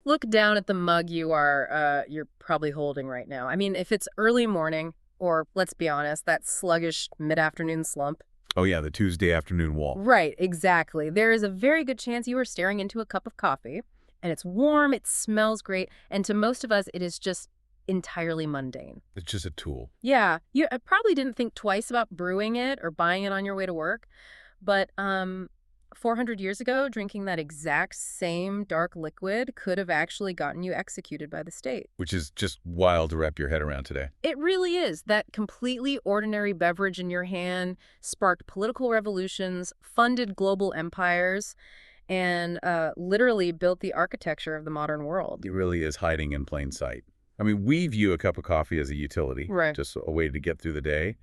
Look down at the mug you're probably holding right now. I mean, if it's early morning, or let's be honest, that sluggish mid-afternoon slump. Oh yeah, the Tuesday afternoon wall. Right, exactly. There is a very good chance you are staring into a cup of coffee, and it's warm, it smells great, and to most of us, it is just entirely mundane. It's just a tool. Yeah, you probably didn't think twice about brewing it or buying it on your way to work, but 400 years ago, drinking that exact same dark liquid could have actually gotten you executed by the state. Which is just wild to wrap your head around today. It really is. That completely ordinary beverage in your hand sparked political revolutions, funded global empires, and literally built the architecture of the modern world. It really is hiding in plain sight. I mean, we view a cup of coffee as a utility, Right. just a way to get through the day.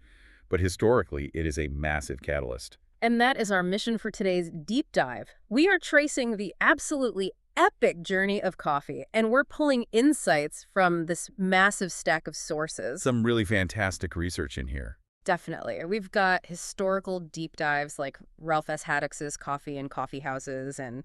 But historically, it is a massive catalyst. And that is our mission for today's deep dive. We are tracing the absolutely epic journey of coffee, and we're pulling insights from this massive stack of sources. Some really fantastic research in here. Definitely. We've got historical deep dives like Ralph S. Haddock's Coffee and Coffee Houses and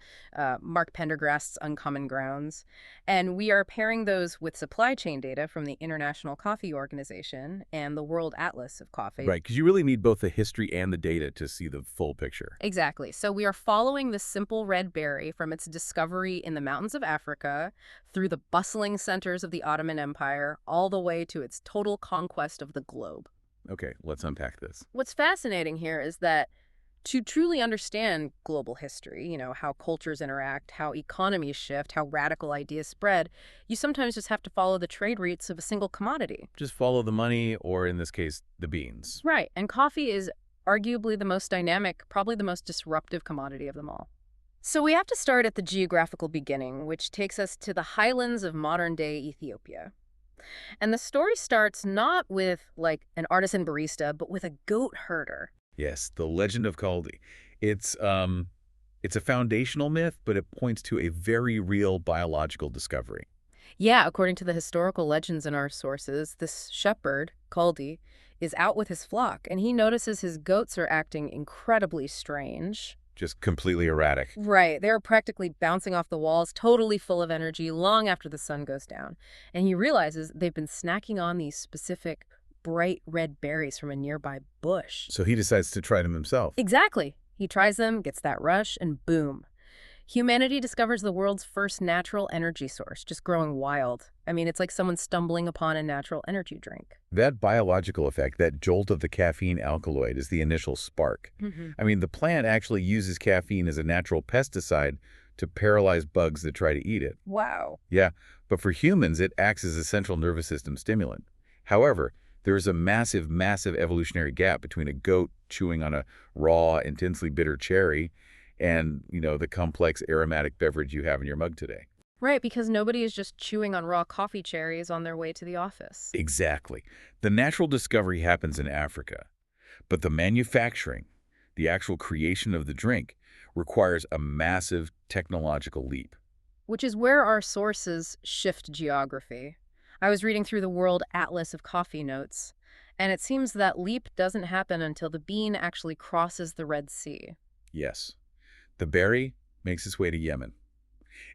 Mark Pendergast's Uncommon Grounds. And we are pairing those with supply chain data from the International Coffee Organization and the World Atlas of Coffee. Right, because you really need both the history and the data to see the full picture. Exactly. So we are following the simple red berry from its discovery in the mountains of Africa through the bustling centers of the Ottoman Empire, all the way to its total conquest of the globe. Okay, let's unpack this. What's fascinating here is that to truly understand global history, how cultures interact, how economies shift, how radical ideas spread, you sometimes just have to follow the trade routes of a single commodity. Just follow the money, or in this case, the beans. Right. And coffee is arguably the most dynamic, probably the most disruptive commodity of them all. So we have to start at the geographical beginning, which takes us to the highlands of modern-day Ethiopia. And the story starts not with, like, an artisan barista, but with a goat herder. Yes, the legend of Kaldi. It's a foundational myth, but it points to a very real biological discovery. Yeah, according to the historical legends in our sources, this shepherd, Kaldi, is out with his flock, and he notices his goats are acting incredibly strange. Just completely erratic. Right. They're practically bouncing off the walls, totally full of energy, long after the sun goes down. And he realizes they've been snacking on these specific bright red berries from a nearby bush. So he decides to try them himself. Exactly. He tries them, gets that rush, and boom. Humanity discovers the world's first natural energy source, just growing wild. I mean, it's like someone stumbling upon a natural energy drink. That biological effect, that jolt of the caffeine alkaloid, is the initial spark. I mean, the plant actually uses caffeine as a natural pesticide to paralyze bugs that try to eat it. Wow. Yeah, but for humans, it acts as a central nervous system stimulant. However, there is a massive, massive evolutionary gap between a goat chewing on a raw, intensely bitter cherry and, the complex aromatic beverage you have in your mug today. Right, because nobody is just chewing on raw coffee cherries on their way to the office. Exactly. The natural discovery happens in Africa, but the manufacturing, the actual creation of the drink, requires a massive technological leap. Which is where our sources shift geography. I was reading through the World Atlas of Coffee notes, and it seems that leap doesn't happen until the bean actually crosses the Red Sea. Yes. The berry makes its way to Yemen.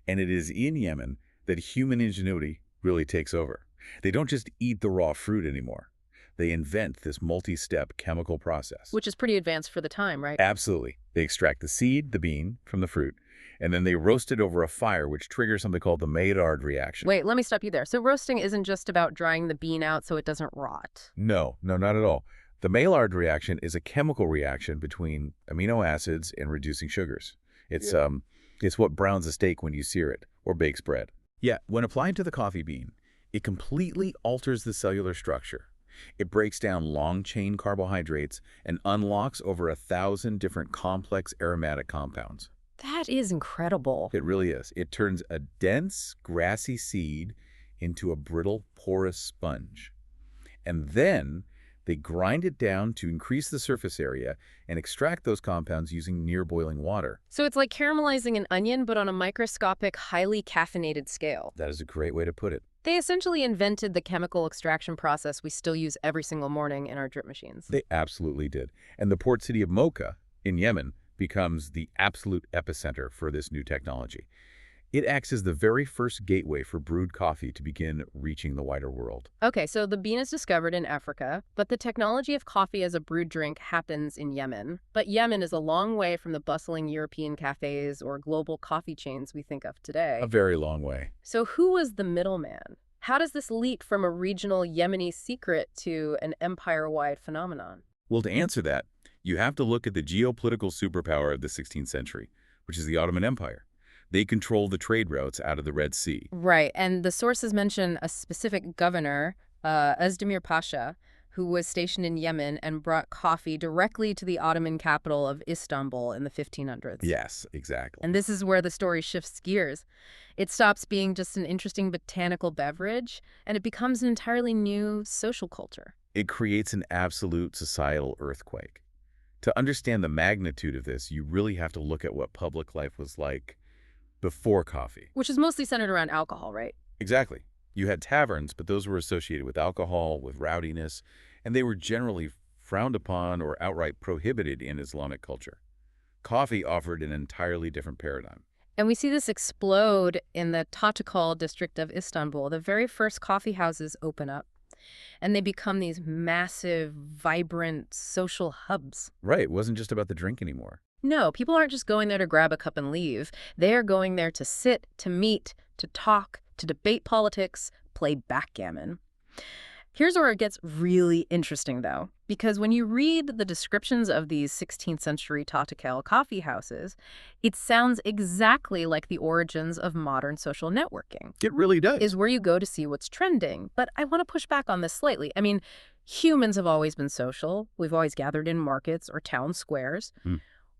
And it is in Yemen that human ingenuity really takes over. They don't just eat the raw fruit anymore. They invent this multi-step chemical process. Which is pretty advanced for the time, right? Absolutely. They extract the seed, the bean, from the fruit, and then they roast it over a fire, which triggers something called the Maillard reaction. Wait, let me stop you there. So roasting isn't just about drying the bean out so it doesn't rot. No, not at all. The Maillard reaction is a chemical reaction between amino acids and reducing sugars. It's what browns a steak when you sear it, or bakes bread. Yeah, when applied to the coffee bean, it completely alters the cellular structure. It breaks down long-chain carbohydrates and unlocks over 1,000 different complex aromatic compounds. That is incredible. It really is. It turns a dense, grassy seed into a brittle, porous sponge. And then they grind it down to increase the surface area and extract those compounds using near boiling water. So it's like caramelizing an onion, but on a microscopic, highly caffeinated scale. That is a great way to put it. They essentially invented the chemical extraction process we still use every single morning in our drip machines. They absolutely did. And the port city of Mocha in Yemen becomes the absolute epicenter for this new technology. It acts as the very first gateway for brewed coffee to begin reaching the wider world. Okay, so the bean is discovered in Africa, but the technology of coffee as a brewed drink happens in Yemen. But Yemen is a long way from the bustling European cafes or global coffee chains we think of A today. very long way. So who was the middleman? How does this leap from a regional Yemeni secret to an empire-wide phenomenon? Well, to answer that, you have to look at the geopolitical superpower of the 16th century, which is the Ottoman Empire. They control the trade routes out of the Red Sea. Right, and the sources mention a specific governor, Özdemir Pasha, who was stationed in Yemen and brought coffee directly to the Ottoman capital of Istanbul in the 1500s. Yes, exactly. And this is where the story shifts gears. It stops being just an interesting botanical beverage, and it becomes an entirely new social culture. It creates an absolute societal earthquake. To understand the magnitude of this, you really have to look at what public life was like before coffee. Which is mostly centered around alcohol, right? Exactly. You had taverns, but those were associated with alcohol, with rowdiness, and they were generally frowned upon or outright prohibited in Islamic culture. Coffee offered an entirely different paradigm. And we see this explode in the Tatakal district of Istanbul. The very first coffee houses open up, and they become these massive, vibrant social hubs. Right, it wasn't just about the drink anymore. No, people aren't just going there to grab a cup and leave. They are going there to sit, to meet, to talk, to debate politics, play backgammon. Here's where it gets really interesting, though, because when you read the descriptions of these 16th century Tatakal coffee houses, it sounds exactly like the origins of modern social networking. It really does. Is where you go to see what's trending. But I want to push back on this slightly. I mean, humans have always been social. We've always gathered in markets or town squares.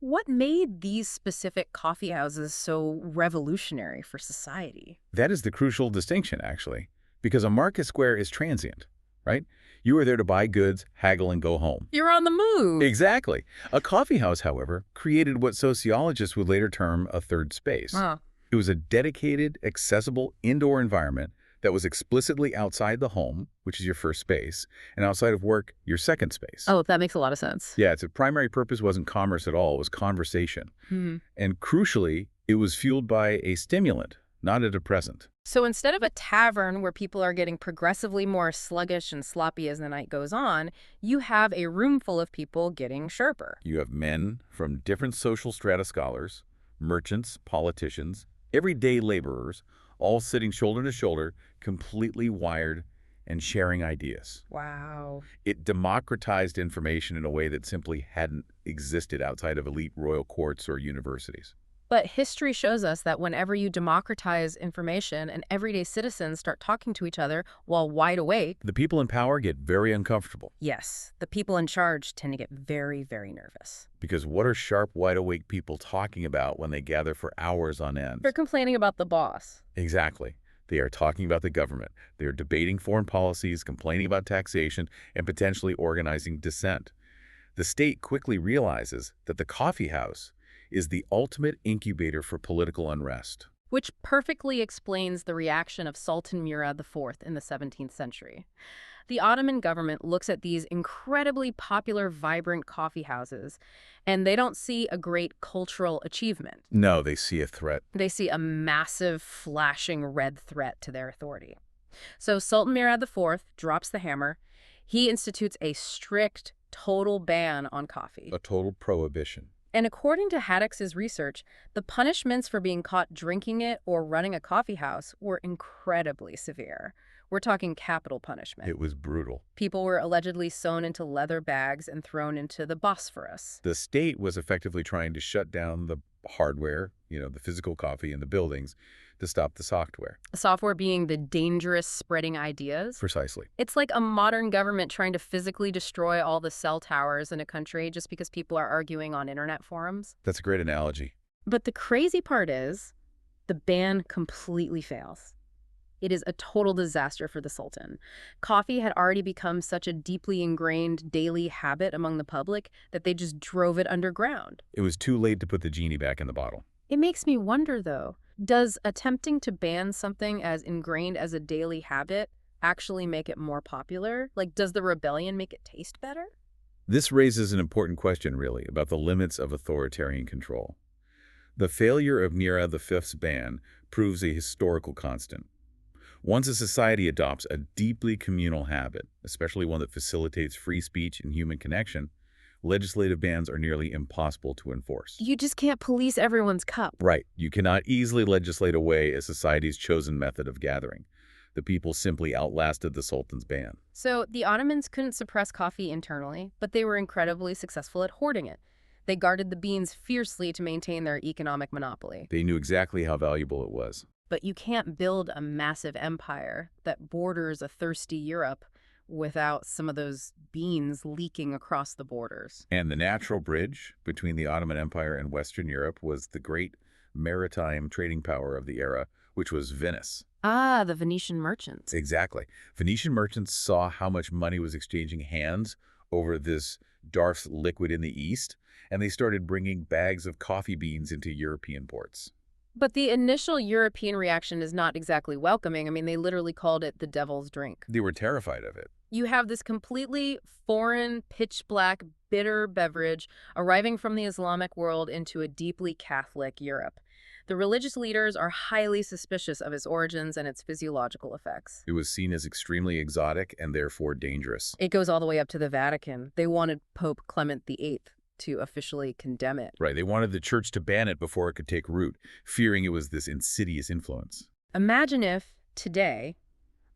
What made these specific coffee houses so revolutionary for society? That is the crucial distinction, actually, because a market square is transient, right? You are there to buy goods, haggle, and go home. You're on the move. Exactly. A coffee house, however, created what sociologists would later term a third space. Huh. It was a dedicated, accessible indoor environment that was explicitly outside the home, which is your first space, and outside of work, your second space. Oh, that makes a lot of sense. Yeah, its primary purpose wasn't commerce at all, it was conversation. And crucially, it was fueled by a stimulant, not a depressant. So instead of a tavern where people are getting progressively more sluggish and sloppy as the night goes on, you have a room full of people getting sharper. You have men from different social strata scholars, merchants, politicians, everyday laborers, all sitting shoulder to shoulder, completely wired and sharing ideas. Wow. It democratized information in a way that simply hadn't existed outside of elite royal courts or universities. But history shows us that whenever you democratize information and everyday citizens start talking to each other while wide awake, The people in power get very uncomfortable, yes, the people in charge tend to get very, very nervous. because what are sharp, wide-awake people talking about when they gather for hours on end? They're complaining about the boss. Exactly. They are talking about the government. They are debating foreign policies, complaining about taxation, and potentially organizing dissent. The state quickly realizes that the coffee house is the ultimate incubator for political unrest. Which perfectly explains the reaction of Sultan Murad IV in the 17th century. The Ottoman government looks at these incredibly popular, vibrant coffee houses, and they don't see a great cultural achievement. No, they see a threat. They see a massive, flashing red threat to their authority. So Sultan Murad IV drops the hammer. He institutes a strict, total ban on coffee. A total prohibition. And according to Haddox's research, the punishments for being caught drinking it or running a coffee house were incredibly severe. We're talking capital punishment. It was brutal. People were allegedly sewn into leather bags and thrown into the Bosphorus. The state was effectively trying to shut down the hardware, the physical coffee in the buildings, to stop the software. Software being the dangerous spreading ideas. Precisely. It's like a modern government trying to physically destroy all the cell towers in a country just because people are arguing on internet forums. That's a great analogy. But the crazy part is, the ban completely fails. It is a total disaster for the Sultan. Coffee had already become such a deeply ingrained daily habit among the public that they just drove it underground. It was too late to put the genie back in the bottle. It makes me wonder, though, does attempting to ban something as ingrained as a daily habit actually make it more popular? Like, does the rebellion make it taste better? This raises an important question, really, about the limits of authoritarian control. The failure of Mira V's ban proves a historical constant. Once a society adopts a deeply communal habit, especially one that facilitates free speech and human connection, legislative bans are nearly impossible to enforce. You just can't police everyone's cup. Right. You cannot easily legislate away a society's chosen method of gathering. The people simply outlasted the Sultan's ban. So the Ottomans couldn't suppress coffee internally, but they were incredibly successful at hoarding it. They guarded the beans fiercely to maintain their economic monopoly. They knew exactly how valuable it was. But you can't build a massive empire that borders a thirsty Europe without some of those beans leaking across the borders. And the natural bridge between the Ottoman Empire and Western Europe was the great maritime trading power of the era, which was Venice. Ah, the Venetian merchants. Exactly. Venetian merchants saw how much money was exchanging hands over this Darf's liquid in the east, and they started bringing bags of coffee beans into European ports. But the initial European reaction is not exactly welcoming. I mean, they literally called it the devil's drink. They were terrified of it. You have this completely foreign, pitch-black, bitter beverage arriving from the Islamic world into a deeply Catholic Europe. The religious leaders are highly suspicious of its origins and its physiological effects. It was seen as extremely exotic and therefore dangerous. It goes all the way up to the Vatican. They wanted Pope Clement VIII to officially condemn it. Right, they wanted the church to ban it before it could take root, fearing it was this insidious influence. Imagine if, today,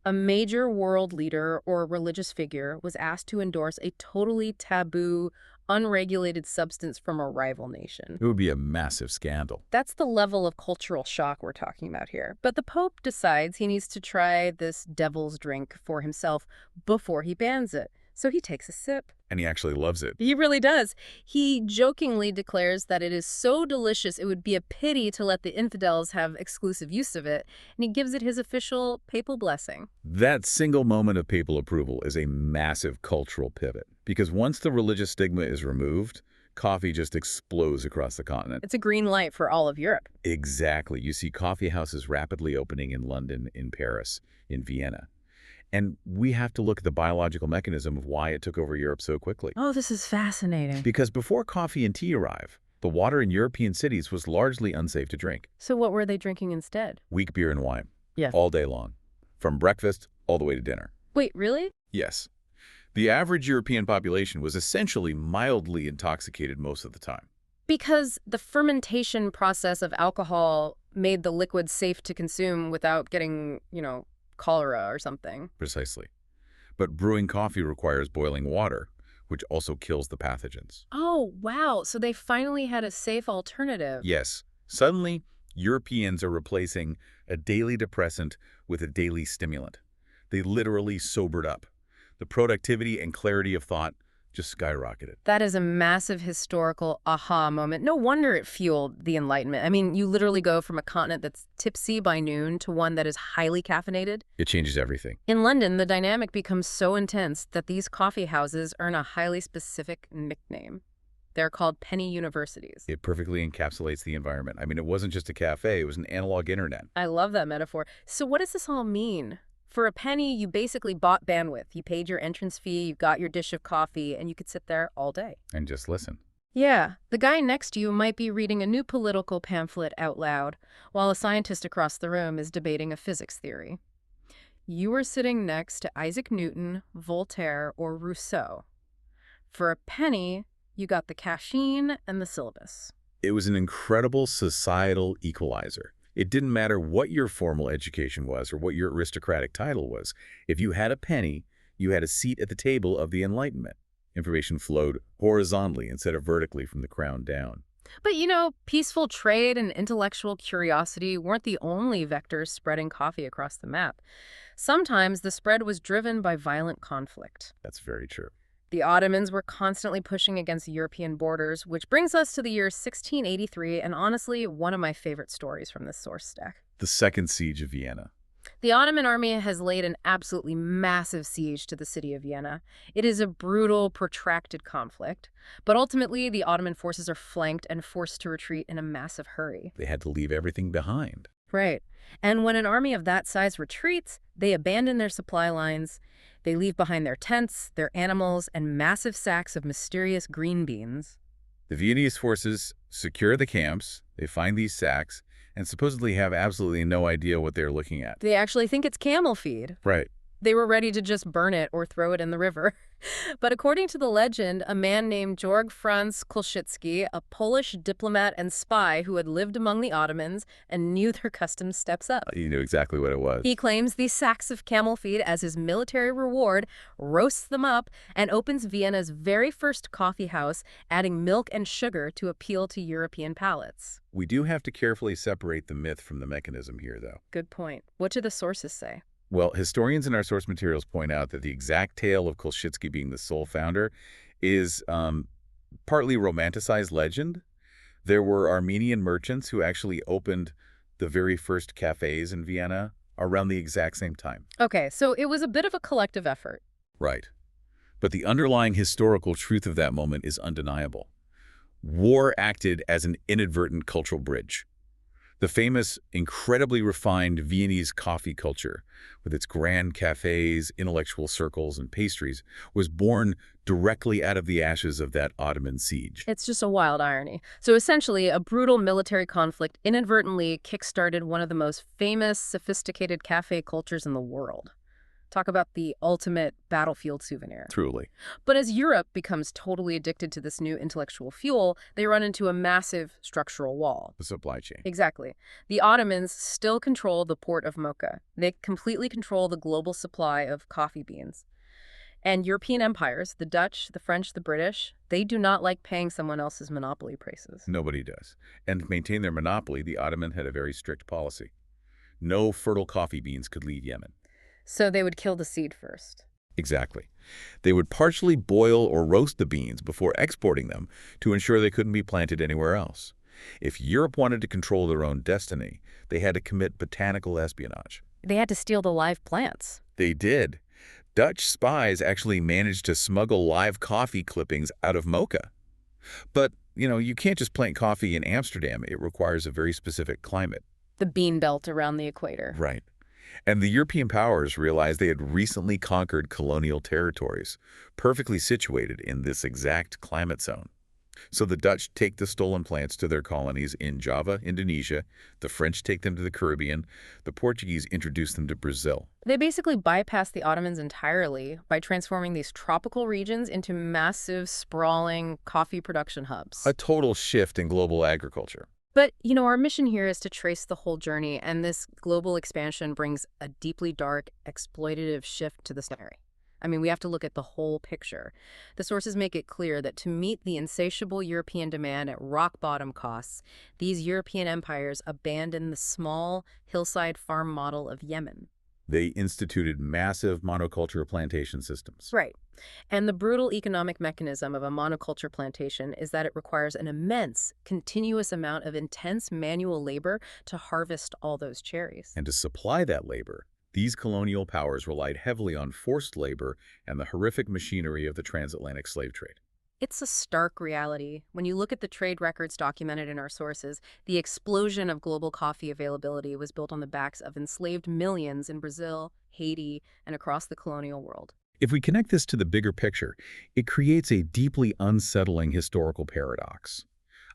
a major world leader or religious figure was asked to endorse a totally taboo, unregulated substance from a rival nation. It would be a massive scandal. That's the level of cultural shock we're talking about here. But the Pope decides he needs to try this devil's drink for himself before he bans it. So he takes a sip. And he actually loves it. He really does. He jokingly declares that it is so delicious it would be a pity to let the infidels have exclusive use of it, and he gives it his official papal blessing. That single moment of papal approval is a massive cultural pivot, because once the religious stigma is removed, coffee just explodes across the continent. It's a green light for all of Europe. Exactly. You see coffee houses rapidly opening in London, in Paris, in Vienna. And we have to look at the biological mechanism of why it took over Europe so quickly. Oh, this is fascinating. Because before coffee and tea arrive, the water in European cities was largely unsafe to drink. So what were they drinking instead? Weak beer and wine. Yes. All day long. From breakfast all the way to dinner. Wait, really? Yes. The average European population was essentially mildly intoxicated most of the time. Because the fermentation process of alcohol made the liquid safe to consume without getting, cholera or something. Precisely. But brewing coffee requires boiling water, which also kills the pathogens. Oh, wow. So they finally had a safe alternative. Yes. Suddenly, Europeans are replacing a daily depressant with a daily stimulant. They literally sobered up. The productivity and clarity of thought just skyrocketed. That is a massive historical aha moment. No wonder it fueled the Enlightenment. I mean, you literally go from a continent that's tipsy by noon to one that is highly caffeinated. It changes everything. In London, the dynamic becomes so intense that these coffee houses earn a highly specific nickname. They're called penny universities. It perfectly encapsulates the environment. I mean, it wasn't just a cafe, it was an analog internet. I love that metaphor. So what does this all mean? For a penny, you basically bought bandwidth. You paid your entrance fee, you got your dish of coffee, and you could sit there all day. And just listen. Yeah, the guy next to you might be reading a new political pamphlet out loud, while a scientist across the room is debating a physics theory. You are sitting next to Isaac Newton, Voltaire, or Rousseau. For a penny, you got the caffeine and the syllabus. It was an incredible societal equalizer. It didn't matter what your formal education was or what your aristocratic title was. If you had a penny, you had a seat at the table of the Enlightenment. Information flowed horizontally instead of vertically from the crown down. But, peaceful trade and intellectual curiosity weren't the only vectors spreading coffee across the map. Sometimes the spread was driven by violent conflict. That's very true. The Ottomans were constantly pushing against European borders, which brings us to the year 1683, and honestly, one of my favorite stories from this source stack. The Second Siege of Vienna. The Ottoman army has laid an absolutely massive siege to the city of Vienna. It is a brutal, protracted conflict, but ultimately the Ottoman forces are flanked and forced to retreat in a massive hurry. They had to leave everything behind. Right. And when an army of that size retreats, they abandon their supply lines. They leave behind their tents, their animals, and massive sacks of mysterious green beans. The Viennese forces secure the camps, they find these sacks, and supposedly have absolutely no idea what they're looking at. They actually think it's camel feed. Right. They were ready to just burn it or throw it in the river. But according to the legend, a man named Georg Franz Kolszycki, a Polish diplomat and spy who had lived among the Ottomans and knew their customs steps up. You knew exactly what it was. He claims these sacks of camel feed as his military reward, roasts them up, and opens Vienna's very first coffee house, adding milk and sugar to appeal to European palates. We do have to carefully separate the myth from the mechanism here, though. Good point. What do the sources say? Well, historians in our source materials point out that the exact tale of Kolszycki being the sole founder is partly romanticized legend. There were Armenian merchants who actually opened the very first cafes in Vienna around the exact same time. Okay, so it was a bit of a collective effort. Right. But the underlying historical truth of that moment is undeniable. War acted as an inadvertent cultural bridge. The famous, incredibly refined Viennese coffee culture, with its grand cafes, intellectual circles, and pastries, was born directly out of the ashes of that Ottoman siege. It's just a wild irony. So essentially, a brutal military conflict inadvertently kickstarted one of the most famous, sophisticated cafe cultures in the world. Talk about the ultimate battlefield souvenir. Truly. But as Europe becomes totally addicted to this new intellectual fuel, they run into a massive structural wall. The supply chain. Exactly. The Ottomans still control the port of Mocha. They completely control the global supply of coffee beans. And European empires, the Dutch, the French, the British, they do not like paying someone else's monopoly prices. Nobody does. And to maintain their monopoly, the Ottoman had a very strict policy. No fertile coffee beans could leave Yemen. So they would kill the seed first. Exactly. They would partially boil or roast the beans before exporting them to ensure they couldn't be planted anywhere else. If Europe wanted to control their own destiny, they had to commit botanical espionage. They had to steal the live plants. They did. Dutch spies actually managed to smuggle live coffee clippings out of Mocha. But, you can't just plant coffee in Amsterdam. It requires a very specific climate. The bean belt around the equator. Right. And the European powers realized they had recently conquered colonial territories, perfectly situated in this exact climate zone. So the Dutch take the stolen plants to their colonies in Java, Indonesia. The French take them to the Caribbean. The Portuguese introduce them to Brazil. They basically bypassed the Ottomans entirely by transforming these tropical regions into massive, sprawling coffee production hubs. A total shift in global agriculture. But, our mission here is to trace the whole journey, and this global expansion brings a deeply dark, exploitative shift to the story. I mean, we have to look at the whole picture. The sources make it clear that to meet the insatiable European demand at rock-bottom costs, these European empires abandoned the small, hillside farm model of Yemen. They instituted massive monoculture plantation systems. Right. And the brutal economic mechanism of a monoculture plantation is that it requires an immense, continuous amount of intense manual labor to harvest all those cherries. And to supply that labor, these colonial powers relied heavily on forced labor and the horrific machinery of the transatlantic slave trade. It's a stark reality. When you look at the trade records documented in our sources, the explosion of global coffee availability was built on the backs of enslaved millions in Brazil, Haiti, and across the colonial world. If we connect this to the bigger picture, it creates a deeply unsettling historical paradox.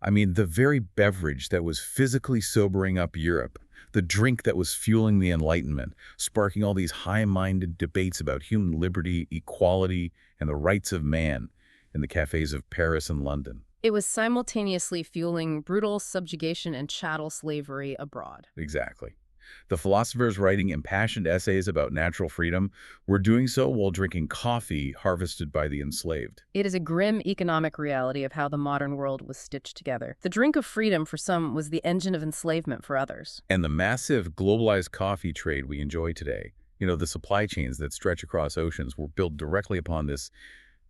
I mean, the very beverage that was physically sobering up Europe, the drink that was fueling the Enlightenment, sparking all these high-minded debates about human liberty, equality, and the rights of man, in the cafes of Paris and London. It was simultaneously fueling brutal subjugation and chattel slavery abroad. Exactly. The philosophers writing impassioned essays about natural freedom were doing so while drinking coffee harvested by the enslaved. It is a grim economic reality of how the modern world was stitched together. The drink of freedom for some was the engine of enslavement for others. And the massive globalized coffee trade we enjoy today, the supply chains that stretch across oceans, were built directly upon this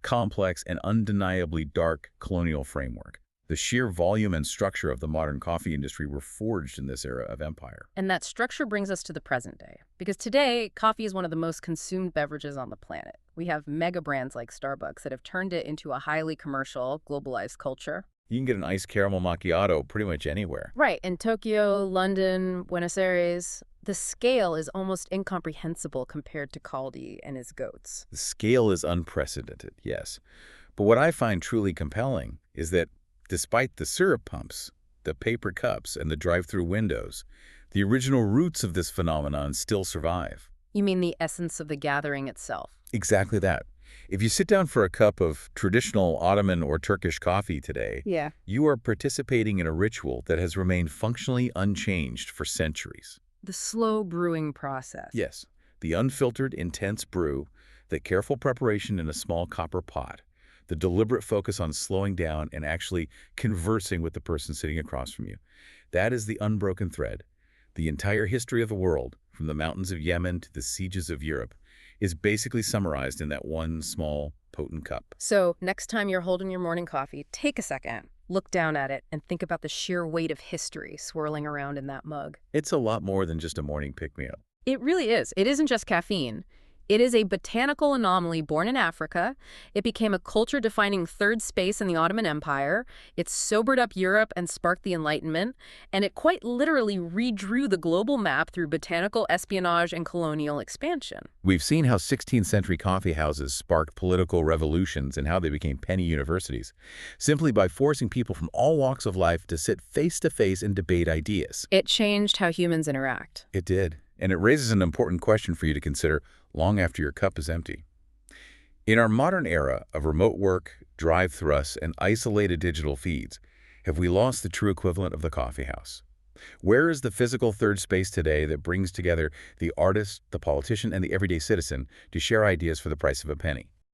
complex and undeniably dark colonial framework. The sheer volume and structure of the modern coffee industry were forged in this era of empire. And that structure brings us to the present day. Because today, coffee is one of the most consumed beverages on the planet. We have mega brands like Starbucks that have turned it into a highly commercial, globalized culture. You can get an iced caramel macchiato pretty much anywhere. Right. In Tokyo, London, Buenos Aires, the scale is almost incomprehensible compared to Caldi and his goats. The scale is unprecedented, yes. But what I find truly compelling is that Despite the syrup pumps, the paper cups, and the drive-through windows, the original roots of this phenomenon still survive. You mean the essence of the gathering itself? Exactly that. If you sit down for a cup of traditional Ottoman or Turkish coffee today, Yeah. you are participating in a ritual that has remained functionally unchanged for centuries. The slow brewing process. Yes, the unfiltered, intense brew, the careful preparation in a small copper pot, the deliberate focus on slowing down and actually conversing with the person sitting across from you. That is the unbroken thread. The entire history of the world, from the mountains of Yemen to the sieges of Europe, is basically summarized in that one small, potent cup. So next time you're holding your morning coffee, take a second, look down at it, and think about the sheer weight of history swirling around in that mug. It's a lot more than just a morning pick-me-up. It really is. It isn't just caffeine. It is a botanical anomaly born in Africa. It became a culture-defining third space in the Ottoman Empire. It sobered up Europe and sparked the Enlightenment. And it quite literally redrew the global map through botanical espionage and colonial expansion. We've seen how 16th century coffee houses sparked political revolutions and how they became penny universities, simply by forcing people from all walks of life to sit face-to-face and debate ideas. It changed how humans interact. It did. And it raises an important question for you to consider long after your cup is empty. In our modern era of remote work, drive thrusts, and isolated digital feeds, have we lost the true equivalent of the coffee house? Where is the physical third space today that brings together the artist, the politician, and the everyday citizen to share ideas for the price of a penny?